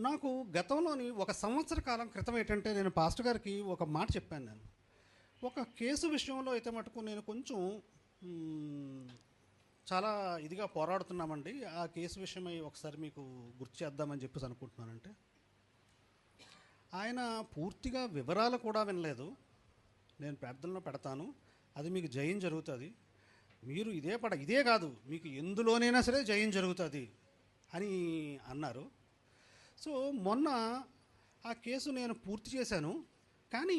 నాకు గతంలోని ఒక సంవత్సర కాలం క్రితం ఏంటంటే నేను పాస్టర్ గారికి ఒక మాట చెప్పాను నేను. ఒక కేసు విషయంలో అయితే మటుకు నేను కొంచెం మ్, చాలా ఇదిగా పోరాడుతున్నామండి. ఆ కేసు విషయమై ఒకసారి మీకు గుర్తు చేద్దామని చెప్పేసి అనుకుంటున్నానంటే ఆయన పూర్తిగా వివరాలు కూడా వినలేదు. నేను ప్రార్థనలో పెడతాను, అది మీకు జయం జరుగుతుంది, మీరు ఇదే కాదు మీకు ఎందులోనైనా సరే జయం జరుగుతుంది అని అన్నారు. సో మొన్న ఆ కేసు నేను పూర్తి చేశాను. కానీ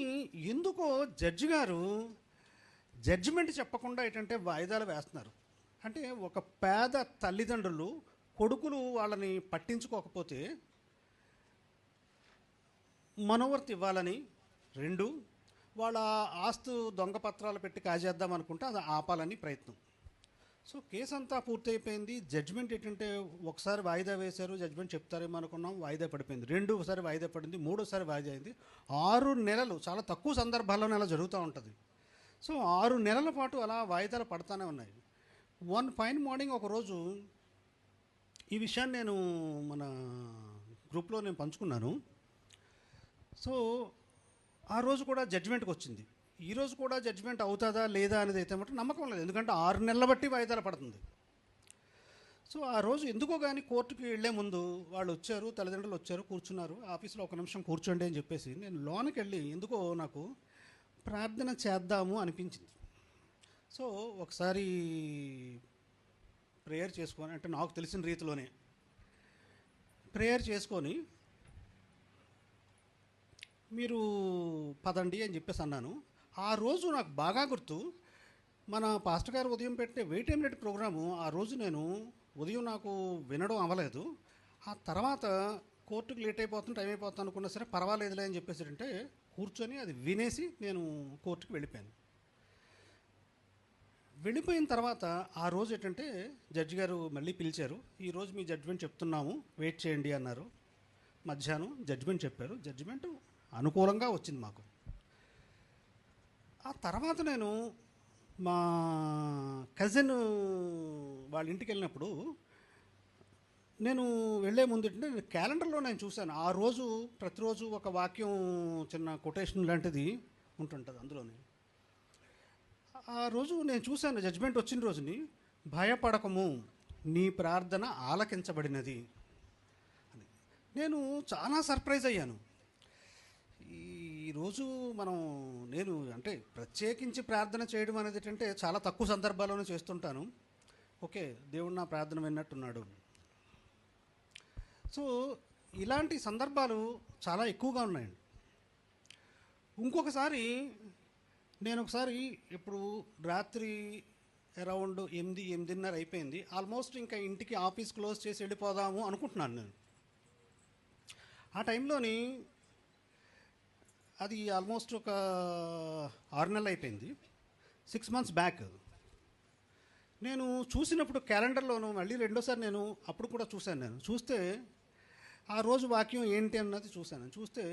ఎందుకో జడ్జి గారు జడ్జిమెంట్ చెప్పకుండా ఏంటంటే వాయిదాలు వేస్తున్నారు. అంటే ఒక పేద తల్లిదండ్రులు కొడుకులు వాళ్ళని పట్టించుకోకపోతే మనోవర్తి ఇవ్వాలని, రెండు వాళ్ళ ఆస్తు దొంగ పత్రాలు పెట్టి కాజేద్దాం అనుకుంటే అది ఆపాలని ప్రయత్నం. సో కేసు అంతా పూర్తయిపోయింది. జడ్జిమెంట్ ఏంటంటే ఒకసారి వాయిదా వేశారు, జడ్జిమెంట్ చెప్తారేమో అనుకున్నాం, వాయిదా పడిపోయింది. రెండోసారి వాయిదా పడింది, మూడోసారి వాయిదా అయింది. 6 నెలలు, చాలా తక్కువ సందర్భాల్లోనే అలా జరుగుతూ ఉంటుంది. సో 6 నెలల పాటు అలా వాయిదాలు పడతానే ఉన్నాయి. వన్ ఫైన్ మార్నింగ్ ఒకరోజు ఈ విషయాన్ని నేను మన గ్రూప్లో నేను పంచుకున్నాను. సో ఆ రోజు కూడా జడ్జిమెంట్కి వచ్చింది. ఈరోజు కూడా జడ్జిమెంట్ అవుతుందా లేదా అనేది అయితే మటు నమ్మకం లేదు, ఎందుకంటే 6 నెలల బట్టి వాయిదాలు పడుతుంది. సో ఆ రోజు ఎందుకో కానీ కోర్టుకి వెళ్ళే ముందు వాళ్ళు వచ్చారు, తల్లిదండ్రులు వచ్చారు, కూర్చున్నారు. ఆఫీస్లో ఒక నిమిషం కూర్చోండి అని చెప్పేసి నేను లోనికి వెళ్ళి ఎందుకో నాకు ప్రార్థన చేద్దాము అనిపించింది. సో ఒకసారి ప్రేయర్ చేసుకొని, అంటే నాకు తెలిసిన రీతిలోనే ప్రేయర్ చేసుకొని మీరు పదండి అని చెప్పేసి అన్నాను. ఆ రోజు నాకు బాగా గుర్తు, మన పాస్టర్ గారు ఉదయం పెట్టే వెయిట్ ఎమినెట్ ప్రోగ్రాము ఆ రోజు నేను ఉదయం నాకు వినడం అవ్వలేదు. ఆ తర్వాత కోర్టుకు లేట్ అయిపోతుంది, టైం అయిపోతుంది అనుకున్నా సరే పర్వాలేదులే అని చెప్పేసి అంటే కూర్చొని అది వినేసి నేను కోర్టుకు వెళ్ళిపోయాను. వెళ్ళిపోయిన తర్వాత ఆ రోజు ఏంటంటే జడ్జి గారు మళ్ళీ పిలిచారు. ఈరోజు మీ జడ్జిమెంట్ చెప్తున్నాము, వెయిట్ చేయండి అన్నారు. మధ్యాహ్నం జడ్జిమెంట్ చెప్పారు. జడ్జిమెంట్ అనుకూలంగా వచ్చింది మాకు. ఆ తర్వాత నేను మా కజిన్ వాళ్ళ ఇంటికి వెళ్ళినప్పుడు నేను వెళ్ళే ముందు నేను క్యాలెండర్లో నేను చూశాను. ఆ రోజు ప్రతిరోజు ఒక వాక్యం, చిన్న కొటేషన్ లాంటిది ఉంటుంటుంది అందులోని. ఆ రోజు నేను చూశాను జడ్జిమెంట్ వచ్చిన రోజుని, భయపడకము నీ ప్రార్థన ఆలకించబడినది అని. నేను చాలా సర్ప్రైజ్ అయ్యాను. ఈరోజు నేను అంటే ప్రత్యేకించి ప్రార్థన చేయడం అనేది ఏంటంటే చాలా తక్కువ సందర్భాల్లోనే చేస్తుంటాను. ఓకే, దేవుడు నా ప్రార్థన విన్నట్టున్నాడు. సో ఇలాంటి సందర్భాలు చాలా ఎక్కువగా ఉన్నాయండి. ఇంకొకసారి నేను ఒకసారి ఇప్పుడు రాత్రి అరౌండ్ 8, 8:30 అయిపోయింది. ఆల్మోస్ట్ ఇంకా ఇంటికి ఆఫీస్ క్లోజ్ చేసి వెళ్ళిపోదాము అనుకుంటున్నాను నేను. ఆ టైంలోని అది ఆల్మోస్ట్ ఒక 6 నెలలు అయిపోయింది, 6 months బ్యాక్. నేను చూసినప్పుడు క్యాలెండర్లోను మళ్ళీ రెండోసారి నేను అప్పుడు కూడా చూశాను. నేను చూస్తే ఆ రోజు వాక్యం ఏంటి అన్నది చూశాను. చూస్తే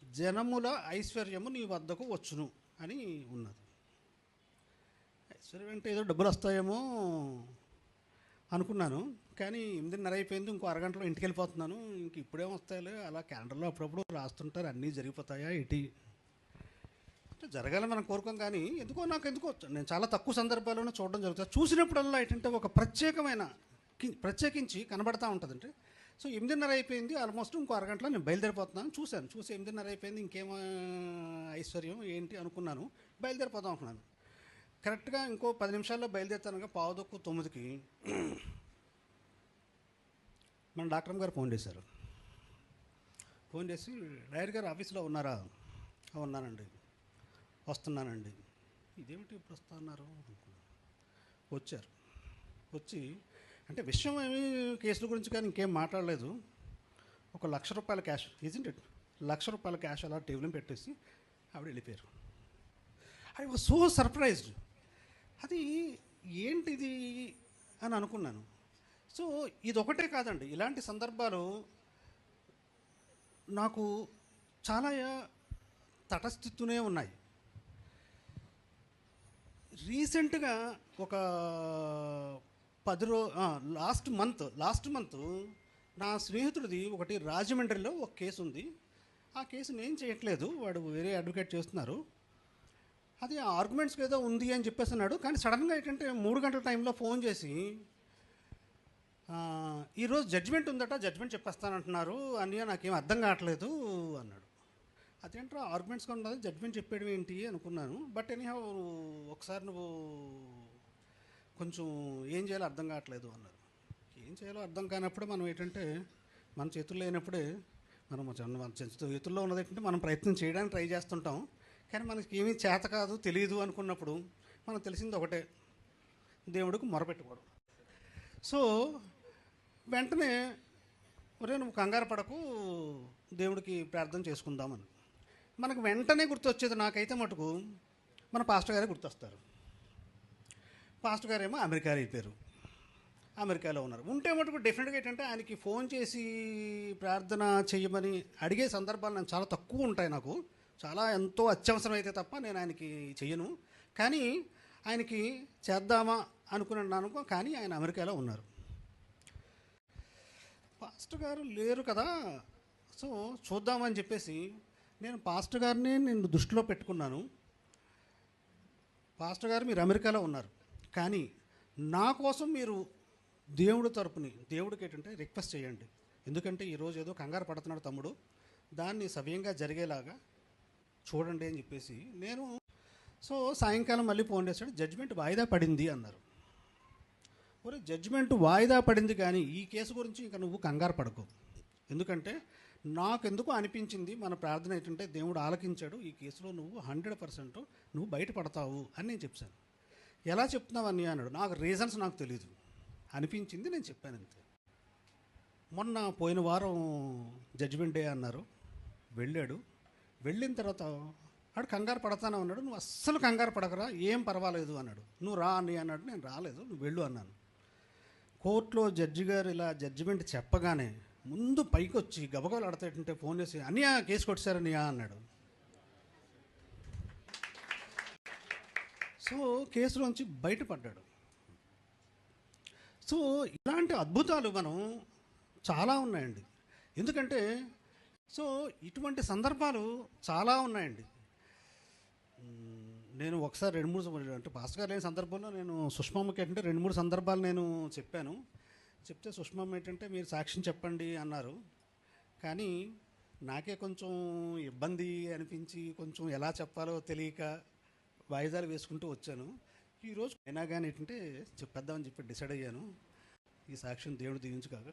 జనముల ఐశ్వర్యము నీ వద్దకు వచ్చును అని ఉన్నది. ఐశ్వర్యం అంటే ఏదో డబ్బులు వస్తాయేమో అనుకున్నాను. కానీ 8:30 అయిపోయింది, ఇంకో అరగంటలో ఇంటికి వెళ్ళిపోతున్నాను. ఇంక ఇప్పుడేం వస్తాయిలే, అలా క్యాలెండర్లో అప్పుడప్పుడు రాస్తుంటారు, అన్నీ జరిగిపోతాయా ఇటీ అంటే జరగాలని మనం కోరుకోం. కానీ ఎందుకో నేను చాలా తక్కువ సందర్భాల్లోనే చూడడం జరుగుతుంది. చూసినప్పుడల్లా ఏంటంటే ఒక ప్రత్యేకించి కనబడతా ఉంటుందంటే. సో 8:30 అయిపోయింది, ఆల్మోస్ట్ ఇంకో అరగంటలో నేను బయలుదేరిపోతున్నాను. చూసి 8:30 అయిపోయింది, ఇంకేమో ఐశ్వర్యం ఏంటి అనుకున్నాను, బయలుదేరిపోదాం అనుకున్నాను. కరెక్ట్గా ఇంకో 10 నిమిషాల్లో బయలుదేరుతానుగా 8:45కి మన డాక్టర్ గారు ఫోన్ చేశారు. ఫోన్ చేసి, డ్రైవర్ గారు ఆఫీస్లో ఉన్నారా? ఉన్నానండి, వస్తున్నానండి. ఇదేమిటి ఇప్పుడు వస్తా అన్నారు అనుకున్నాను. వచ్చారు. వచ్చి అంటే విషయం ఏమి కేసుల గురించి కానీ ఇంకేం మాట్లాడలేదు. ఒక ₹1,00,000 క్యాష్, ఈజెంట్ ఇట్, ₹1,00,000 క్యాష్ అలా టేబుల్ పెట్టేసి ఆవిడ వెళ్ళిపోయారు. I was so surprised. అది ఏంటిది అని అనుకున్నాను. సో ఇదొకటే కాదండి, ఇలాంటి సందర్భాలు నాకు చాలా తటస్థిస్తూనే ఉన్నాయి. రీసెంట్గా ఒక లాస్ట్ మంత్ నా స్నేహితుడిది ఒకటి రాజమండ్రిలో ఒక కేసు ఉంది. ఆ కేసు నేను చేయట్లేదు, వాడు వేరే అడ్వకేట్ చేస్తున్నారు. అది ఆర్గ్యుమెంట్స్కి ఏదో ఉంది అని చెప్పేసి అన్నాడు. కానీ సడన్గా ఏంటంటే 3 గంటల టైంలో ఫోన్ చేసి ఈరోజు జడ్జిమెంట్ ఉందట, జడ్జిమెంట్ చెప్పేస్తానంటున్నారు అన్నయ్య, నాకేం అర్థం కావట్లేదు అన్నాడు. అదేంట్రా ఆర్గ్యుమెంట్స్గా ఉన్నది జడ్జిమెంట్ చెప్పేయడం ఏంటి అనుకున్నాను. బట్ ఎనీహౌ ఒకసారి నువ్వు కొంచెం ఏం చేయాలో అర్థం కావట్లేదు అన్నారు. ఏం చేయాలో అర్థం కానప్పుడు మనం ఏంటంటే మన చేతుల్లో లేనప్పుడే మన చేతుల్లో ఉన్నది ఏంటంటే మనం ప్రయత్నం చేయడానికి ట్రై చేస్తుంటాం. కానీ మనకి ఏమీ చేత కాదు, తెలియదు అనుకున్నప్పుడు మనకు తెలిసింది ఒకటే, దేవుడికి మొరపెట్టుకోవడం. సో వెంటనే ఒరే నువ్వు కంగారు పడకు, దేవుడికి ప్రార్థన చేసుకుందామని మనకు వెంటనే గుర్తొచ్చేది. నాకైతే మటుకు మన పాస్టర్ గారే గుర్తొస్తారు. పాస్టర్ గారు ఏమో అమెరికా అయిపోయారు, అమెరికాలో ఉన్నారు. ఉంటే మటుకు డెఫినెట్గా ఏంటంటే ఆయనకి ఫోన్ చేసి ప్రార్థన చేయమని అడిగే సందర్భాలు నాకు చాలా తక్కువ ఉంటాయి. నాకు చాలా ఎంతో అత్యవసరం అయితే తప్ప నేను ఆయనకి చెయ్యను. కానీ ఆయనకి చేద్దామా అనుకున్నాను, కానీ ఆయన అమెరికాలో ఉన్నారు. పాస్టర్ గారు లేరు కదా, సో చూద్దామని చెప్పేసి నేను పాస్టర్ గారిని నేను దృష్టిలో పెట్టుకున్నాను. పాస్టర్ గారు మీరు అమెరికాలో ఉన్నారు, కానీ నా కోసం మీరు దేవుడి తరపుని దేవుడికి ఏంటంటే రిక్వెస్ట్ చేయండి. ఎందుకంటే ఈరోజు ఏదో కంగారు పడుతున్నాడు తమ్ముడు, దాన్ని సవ్యంగా జరిగేలాగా చూడండి అని చెప్పేసి నేను. సో సాయంకాలం మళ్ళీ ఫోన్ చేశాడు, జడ్జిమెంట్ వాయిదా పడింది అన్నారు. ఒరే జడ్జిమెంట్ వాయిదా పడింది కానీ ఈ కేసు గురించి ఇంకా నువ్వు కంగారు పడకు. ఎందుకంటే నాకెందుకు అనిపించింది మన ప్రార్థన ఏంటంటే దేవుడు ఆలకించాడు, ఈ కేసులో నువ్వు 100% నువ్వు బయటపడతావు అని నేను చెప్పాను. ఎలా చెప్తున్నావు అని అన్నాడు. నాకు రీజన్స్ నాకు తెలీదు, అనిపించింది నేను చెప్పాను అంతే. మొన్న పోయిన వారం జడ్జిమెంట్ డే అన్నారు, వెళ్ళాడు. వెళ్ళిన తర్వాత ఆడు కంగారు పడతానే ఉన్నాడు. నువ్వు అస్సలు కంగారు పడకరా, ఏం పర్వాలేదు అన్నాడు. నువ్వు రా అని అన్నాడు. నేను రాలేదు, నువ్వు వెళ్ళు అన్నాను. కోర్టులో జడ్జి గారు ఇలా జడ్జిమెంట్ చెప్పగానే ముందు పైకి వచ్చి గబగబలు ఆడతాడంటే ఫోన్ చేసి అన్నయ్య కేసు కొట్టేశారన్నయ్య అన్నాడు. సో కేసులోంచి బయటపడ్డాడు. సో ఇలాంటి అద్భుతాలు మనం చాలా ఉన్నాయండి. ఎందుకంటే సో ఇటువంటి సందర్భాలు చాలా ఉన్నాయండి. నేను ఒకసారి 2-3 అంటే పాస్టర్ గారు లేని సందర్భంలో నేను సుష్మమ్మకి ఏంటంటే 2-3 సందర్భాలు నేను చెప్పాను. చెప్తే సుష్మమ్మ ఏంటంటే మీరు సాక్ష్యం చెప్పండి అన్నారు. కానీ నాకే కొంచెం ఇబ్బంది అనిపించి కొంచెం ఎలా చెప్పాలో తెలియక వాయిదాలు వేసుకుంటూ వచ్చాను. ఈరోజు అయినా కానీ ఏంటంటే చెప్పేద్దామని చెప్పి డిసైడ్ అయ్యాను. ఈ సాక్ష్యం దేవుడు దీవించుగాక.